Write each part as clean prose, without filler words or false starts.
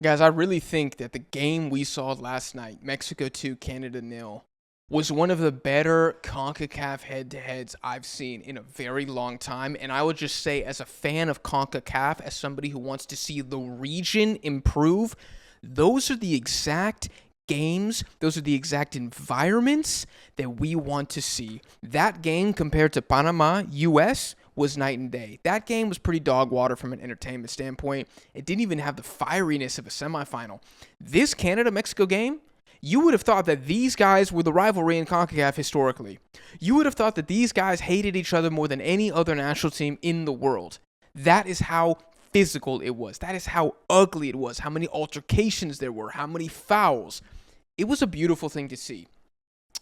Guys, I really think that the game we saw last night, Mexico 2, Canada nil, was one of the better CONCACAF head-to-heads I've seen in a very long time. And I would just say, as a fan of CONCACAF, as somebody who wants to see the region improve, those are the exact games, those are the exact environments that we want to see. That game compared to Panama, US, was night and day. That game was pretty dog water from an entertainment standpoint. It didn't even have the fieriness of a semifinal. This Canada-Mexico game, you would have thought that these guys were the rivalry in CONCACAF historically. You would have thought that these guys hated each other more than any other national team in the world. That is how physical it was. That is how ugly it was, how many altercations there were, how many fouls. It was a beautiful thing to see.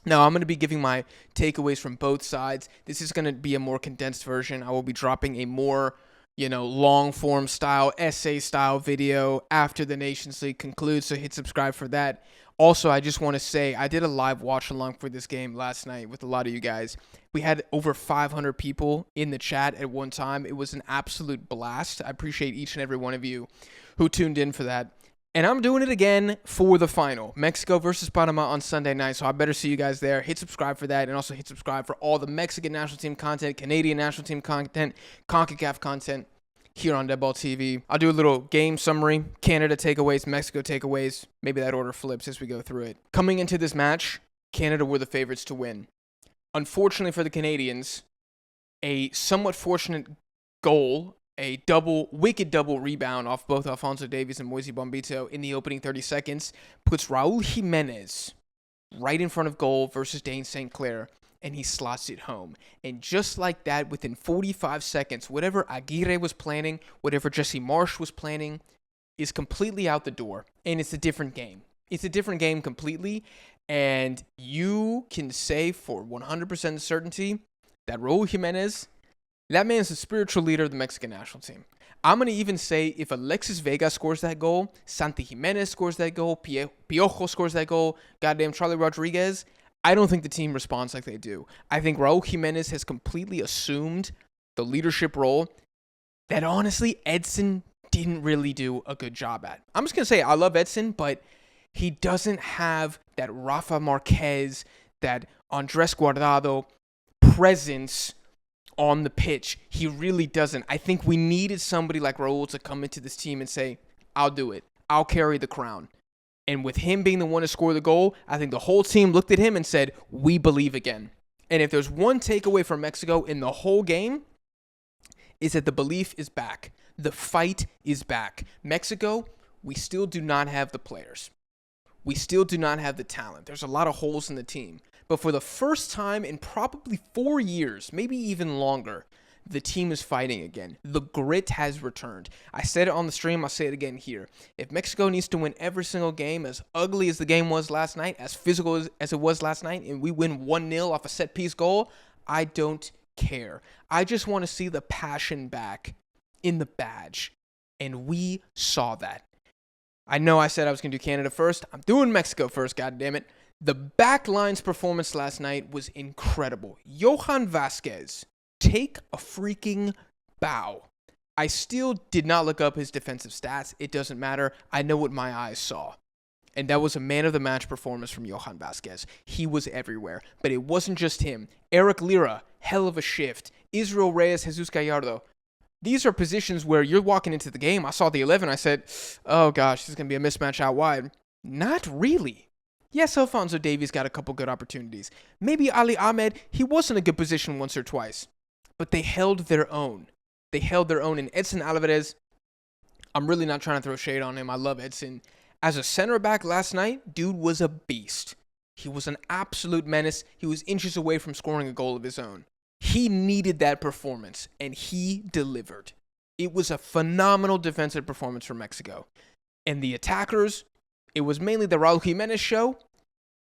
Now, I'm going to be giving my takeaways from both sides. This is going to be a more condensed version. I will be dropping a more, long form style, essay style video after the Nations League concludes, so hit subscribe for that. Also, I just want to say, I did a live watch along for this game last night with a lot of you guys. We had over 500 people in the chat at one time. It was an absolute blast. I appreciate each and every one of you who tuned in for that. And I'm doing it again for the final. Mexico versus Panama on Sunday night. So I better see you guys there. Hit subscribe for that. And also hit subscribe for all the Mexican national team content, Canadian national team content, CONCACAF content here on Deadball TV. I'll do a little game summary. Canada takeaways, Mexico takeaways. Maybe that order flips as we go through it. Coming into this match, Canada were the favorites to win. Unfortunately for the Canadians, a somewhat fortunate goal, a wicked double rebound off both Alphonso Davies and Moise Bombito in the opening 30 seconds puts Raul Jimenez right in front of goal versus Dane St. Clair, and he slots it home. And just like that, within 45 seconds, whatever Aguirre was planning, whatever Jesse Marsch was planning, is completely out the door, and it's a different game. It's a different game completely, and you can say for 100% certainty that Raul Jimenez, that man is the spiritual leader of the Mexican national team. I'm going to even say if Alexis Vega scores that goal, Santi Jimenez scores that goal, Piojo scores that goal, goddamn Charlie Rodriguez, I don't think the team responds like they do. I think Raul Jimenez has completely assumed the leadership role that honestly Edson didn't really do a good job at. I'm just going to say I love Edson, but he doesn't have that Rafa Marquez, that Andres Guardado presence on the pitch. He really doesn't. I think we needed somebody like Raul to come into this team and say, I'll do it. I'll carry the crown. And with him being the one to score the goal, I think the whole team looked at him and said, we believe again. And if there's one takeaway from Mexico in the whole game, is that the belief is back. The fight is back. Mexico, we still do not have the players. We still do not have the talent. There's a lot of holes in the team. But for the first time in probably 4 years, maybe even longer, the team is fighting again. The grit has returned. I said it on the stream. I'll say it again here. If Mexico needs to win every single game, as ugly as the game was last night, as physical as it was last night, and we win 1-0 off a set-piece goal, I don't care. I just want to see the passion back in the badge. And we saw that. I know I said I was going to do Canada first. I'm doing Mexico first, goddammit. The backline's performance last night was incredible. Johan Vazquez, take a freaking bow. I still did not look up his defensive stats. It doesn't matter. I know what my eyes saw. And that was a man-of-the-match performance from Johan Vazquez. He was everywhere. But it wasn't just him. Eric Lira, hell of a shift. Israel Reyes, Jesus Gallardo. These are positions where you're walking into the game. I saw the 11. I said, oh gosh, this is going to be a mismatch out wide. Not really. Yes, Alphonso Davies got a couple good opportunities. Maybe Ali Ahmed, he was in a good position once or twice. But they held their own. They held their own. And Edson Alvarez, I'm really not trying to throw shade on him. I love Edson. As a center back last night, dude was a beast. He was an absolute menace. He was inches away from scoring a goal of his own. He needed that performance, and he delivered. It was a phenomenal defensive performance from Mexico. And the attackers, it was mainly the Raul Jimenez show,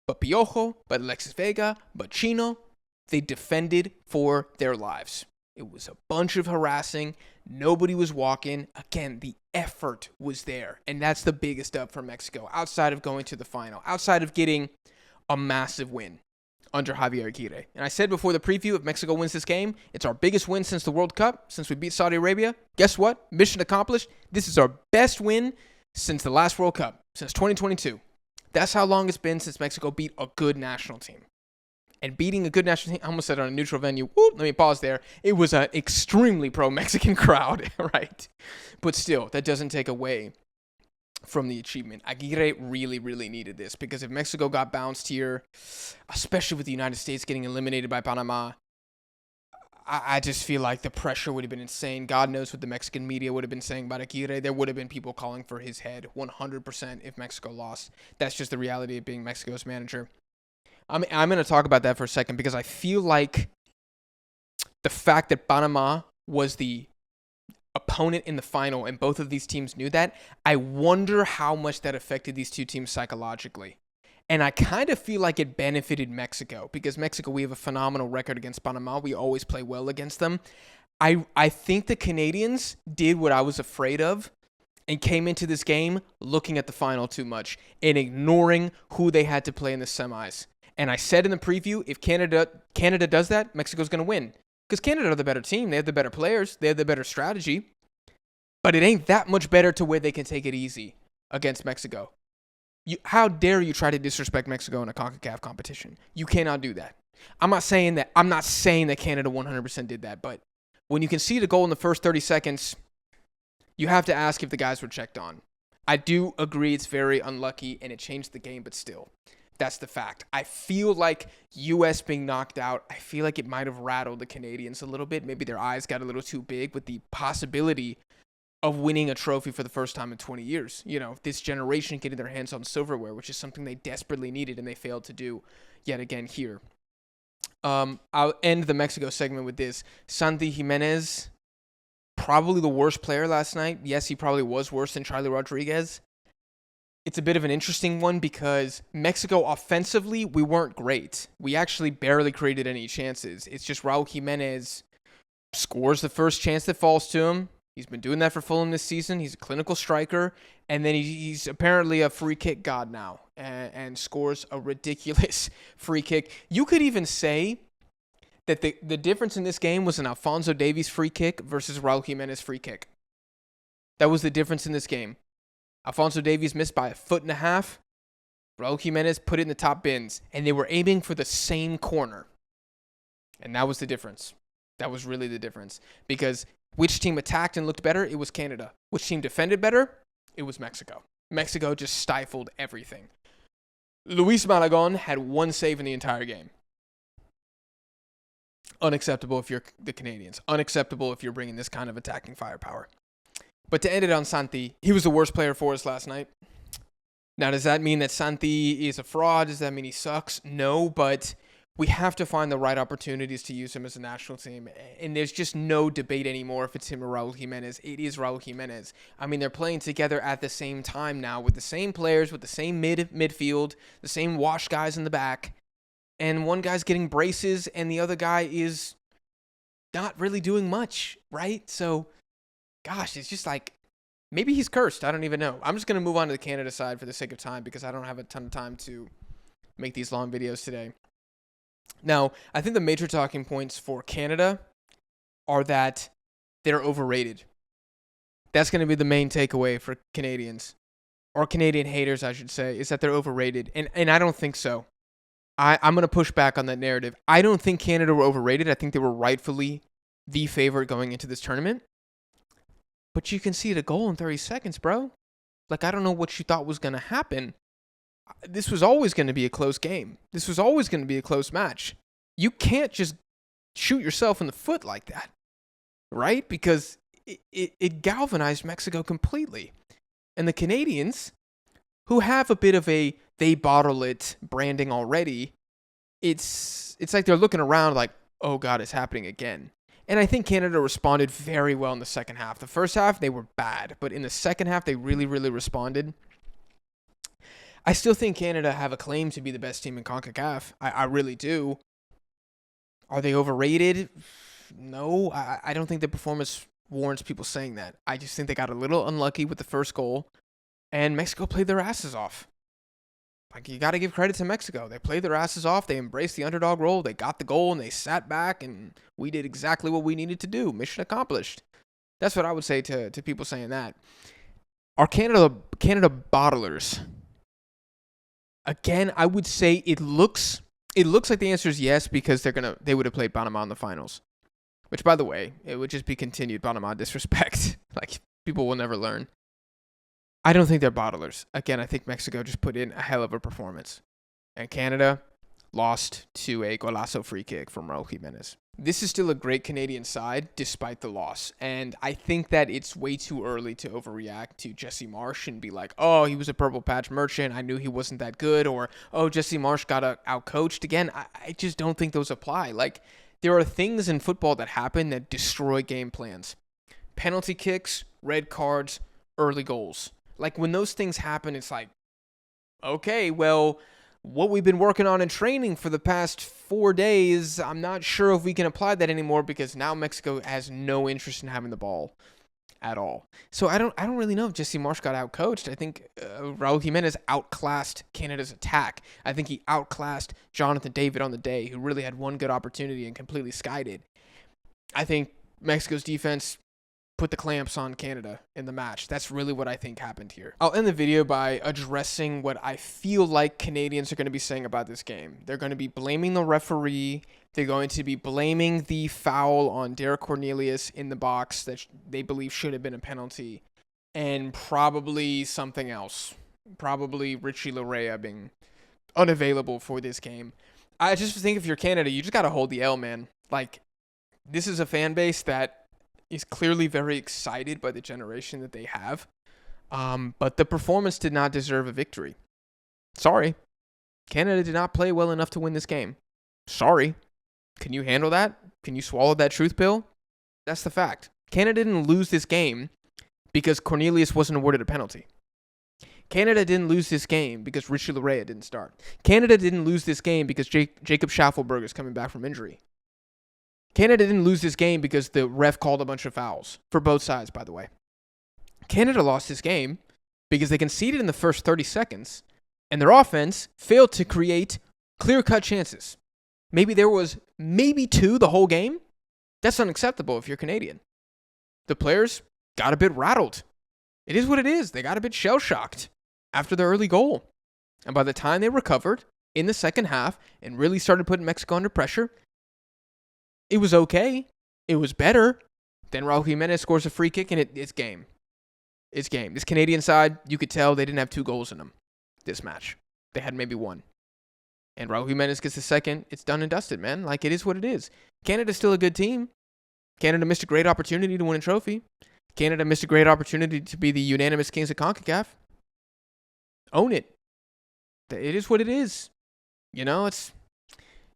but Piojo, but Alexis Vega, but Chino, they defended for their lives. It was a bunch of harassing. Nobody was walking. Again, the effort was there. And that's the biggest up for Mexico, outside of going to the final, outside of getting a massive win under Javier Aguirre. And I said before the preview, if Mexico wins this game, it's our biggest win since the World Cup, since we beat Saudi Arabia. Guess what? Mission accomplished. This is our best win since the last World Cup, since 2022. That's how long it's been since Mexico beat a good national team. And beating a good national team, I almost said on a neutral venue. Whoop, let me pause there. It was an extremely pro-Mexican crowd, right? But still, that doesn't take away from the achievement. Aguirre really, really needed this because if Mexico got bounced here, especially with the United States getting eliminated by Panama, I just feel like the pressure would have been insane. God knows what the Mexican media would have been saying about Aguirre. There would have been people calling for his head 100% if Mexico lost. That's just the reality of being Mexico's manager. I'm going to talk about that for a second because I feel like the fact that Panama was the opponent in the final and both of these teams knew that, I wonder how much that affected these two teams psychologically. And I kind of feel like it benefited Mexico because Mexico, we have a phenomenal record against Panama. We always play well against them. I think the Canadians did what I was afraid of and came into this game looking at the final too much and ignoring who they had to play in the semis. And I said in the preview, if Canada does that, Mexico's going to win. Because Canada are the better team. They have the better players. They have the better strategy. But it ain't that much better to where they can take it easy against Mexico. How dare you try to disrespect Mexico in a CONCACAF competition? You cannot do that. I'm not saying that Canada 100% did that, but when you concede a goal in the first 30 seconds, you have to ask if the guys were checked on. I do agree it's very unlucky and it changed the game, but still, that's the fact. I feel like U.S. being knocked out, I feel like it might have rattled the Canadians a little bit. Maybe their eyes got a little too big with the possibility of winning a trophy for the first time in 20 years. You know, this generation getting their hands on silverware, which is something they desperately needed and they failed to do yet again here. I'll end the Mexico segment with this. Santi Jimenez, probably the worst player last night. Yes, he probably was worse than Charlie Rodriguez. It's a bit of an interesting one because Mexico offensively, we weren't great. We actually barely created any chances. It's just Raul Jimenez scores the first chance that falls to him. He's been doing that for Fulham this season. He's a clinical striker. And then he's apparently a free kick god now and scores a ridiculous free kick. You could even say that the difference in this game was an Alphonso Davies free kick versus Raul Jimenez free kick. That was the difference in this game. Alphonso Davies missed by 1.5 feet. Raul Jimenez put it in the top bins. And they were aiming for the same corner. And that was the difference. That was really the difference. Because which team attacked and looked better? It was Canada. Which team defended better? It was Mexico. Mexico just stifled everything. Luis Malagon had one save in the entire game. Unacceptable if you're the Canadians. Unacceptable if you're bringing this kind of attacking firepower. But to end it on Santi, he was the worst player for us last night. Now, does that mean that Santi is a fraud? Does that mean he sucks? No, but we have to find the right opportunities to use him as a national team. And there's just no debate anymore if it's him or Raul Jimenez. It is Raul Jimenez. I mean, they're playing together at the same time now with the same players, with the same midfield, the same wash guys in the back. And one guy's getting braces and the other guy is not really doing much, right? So, gosh, it's just like, maybe he's cursed. I don't even know. I'm just going to move on to the Canada side for the sake of time because I don't have a ton of time to make these long videos today. Now, I think the major talking points for Canada are that they're overrated. That's going to be the main takeaway for Canadians, or Canadian haters, I should say, is that they're overrated. And I don't think so. I'm going to push back on that narrative. I don't think Canada were overrated. I think they were rightfully the favorite going into this tournament. But you conceded a goal in 30 seconds, bro. Like, I don't know what you thought was going to happen. This was always going to be a close game. This was always going to be a close match. You can't just shoot yourself in the foot like that, right? Because it galvanized Mexico completely. And the Canadians, who have a bit of a they bottle it branding already, it's like they're looking around like, oh God, it's happening again. And I think Canada responded very well in the second half. The first half, they were bad. But in the second half, they really, really responded. I still think Canada have a claim to be the best team in CONCACAF. I really do. Are they overrated? No, I don't think their performance warrants people saying that. I just think they got a little unlucky with the first goal, and Mexico played their asses off. Like, you got to give credit to Mexico. They played their asses off. They embraced the underdog role. They got the goal, and they sat back, and we did exactly what we needed to do. Mission accomplished. That's what I would say to people saying that. Are Canada bottlers? Again, I would say it looks like the answer is yes, because they would have played Panama in the finals. Which, by the way, it would just be continued Panama disrespect. Like, people will never learn. I don't think they're bottlers. Again, I think Mexico just put in a hell of a performance. And Canada lost to a golazo free kick from Raul Jimenez. This is still a great Canadian side despite the loss. And I think that it's way too early to overreact to Jesse Marsch and be like, oh, he was a purple patch merchant. I knew he wasn't that good. Or, oh, Jesse Marsch got outcoached. Again, I just don't think those apply. Like, there are things in football that happen that destroy game plans. Penalty kicks, red cards, early goals. Like, when those things happen, it's like, okay, well, what we've been working on in training for the past 4 days, I'm not sure if we can apply that anymore, because now Mexico has no interest in having the ball at all. So I don't really know if Jesse Marsch got outcoached. I think Raul Jimenez outclassed Canada's attack. I think he outclassed Jonathan David on the day, who really had one good opportunity and completely skied it. I think Mexico's defense put the clamps on Canada in the match. That's really what I think happened here. I'll end the video by addressing what I feel like Canadians are going to be saying about this game. They're going to be blaming the referee. They're going to be blaming the foul on Derek Cornelius in the box that they believe should have been a penalty. And probably something else. Probably Richie Larea being unavailable for this game. I just think if you're Canada, you just got to hold the L, man. Like, this is a fan base that is clearly very excited by the generation that they have. But the performance did not deserve a victory. Sorry. Canada did not play well enough to win this game. Sorry. Can you handle that? Can you swallow that truth pill? That's the fact. Canada didn't lose this game because Cornelius wasn't awarded a penalty. Canada didn't lose this game because Richie Larea didn't start. Canada didn't lose this game because Jacob Schaffelberg is coming back from injury. Canada didn't lose this game because the ref called a bunch of fouls. For both sides, by the way. Canada lost this game because they conceded in the first 30 seconds, and their offense failed to create clear-cut chances. Maybe there was two the whole game. That's unacceptable if you're Canadian. The players got a bit rattled. It is what it is. They got a bit shell-shocked after the early goal. And by the time they recovered in the second half and really started putting Mexico under pressure, it was okay. It was better. Then Raul Jimenez scores a free kick, and it's game. It's game. This Canadian side, you could tell they didn't have 2 goals in them this match. They had maybe 1. And Raul Jimenez gets the second. It's done and dusted, man. Like, it is what it is. Canada's still a good team. Canada missed a great opportunity to win a trophy. Canada missed a great opportunity to be the unanimous kings of CONCACAF. Own it. It is what it is. You know, it's...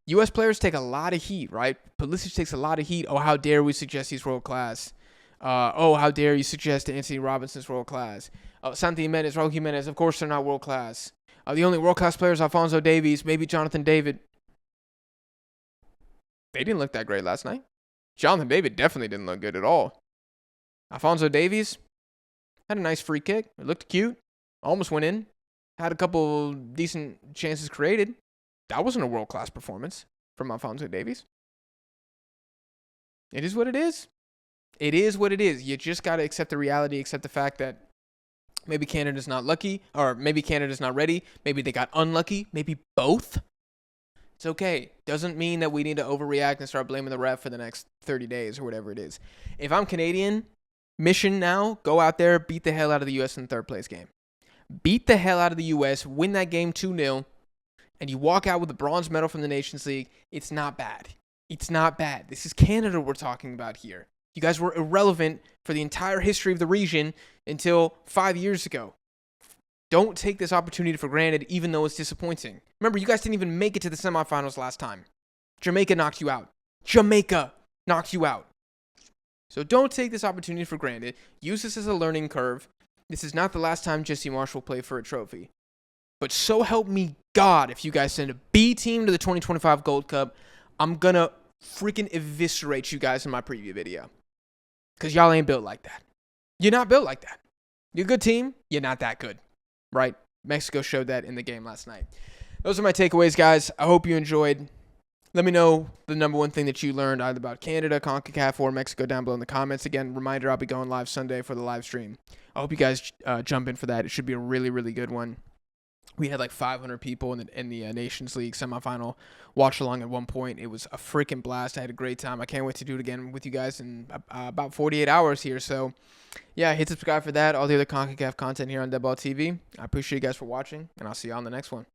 U.S. players take a lot of heat, right? Pulisic takes a lot of heat. Oh, how dare we suggest he's world class? Oh, how dare you suggest Anthony Robinson's world class? Santi Jimenez, Raul Jimenez, of course they're not world class. The only world class players, Alphonso Davies, maybe Jonathan David. They didn't look that great last night. Jonathan David definitely didn't look good at all. Alphonso Davies had a nice free kick. It looked cute. Almost went in. Had a couple decent chances created. That wasn't a world-class performance from Alphonso Davies. It is what it is. It is what it is. You just got to accept the reality, accept the fact that maybe Canada's not lucky, or maybe Canada's not ready. Maybe they got unlucky. Maybe both. It's okay. Doesn't mean that we need to overreact and start blaming the ref for the next 30 days or whatever it is. If I'm Canadian, mission now, go out there, beat the hell out of the U.S. in the third place game. Beat the hell out of the U.S., win that game 2-0. And you walk out with a bronze medal from the Nations League, it's not bad. It's not bad. This is Canada we're talking about here. You guys were irrelevant for the entire history of the region until 5 years ago. Don't take this opportunity for granted, even though it's disappointing. Remember, you guys didn't even make it to the semifinals last time. Jamaica knocked you out. Jamaica knocked you out. So don't take this opportunity for granted. Use this as a learning curve. This is not the last time Jesse Marsch will play for a trophy. But so help me God, if you guys send a B team to the 2025 Gold Cup, I'm going to freaking eviscerate you guys in my preview video. Because y'all ain't built like that. You're not built like that. You're a good team. You're not that good. Right? Mexico showed that in the game last night. Those are my takeaways, guys. I hope you enjoyed. Let me know the number one thing that you learned either about Canada, CONCACAF, or Mexico down below in the comments. Again, reminder, I'll be going live Sunday for the live stream. I hope you guys jump in for that. It should be a really, really good one. We had like 500 people in the Nations League semifinal watch along at one point. It was a freaking blast. I had a great time. I can't wait to do it again with you guys in about 48 hours here. So, yeah, hit subscribe for that. All the other CONCACAF content here on Deadball TV. I appreciate you guys for watching, and I'll see you on the next one.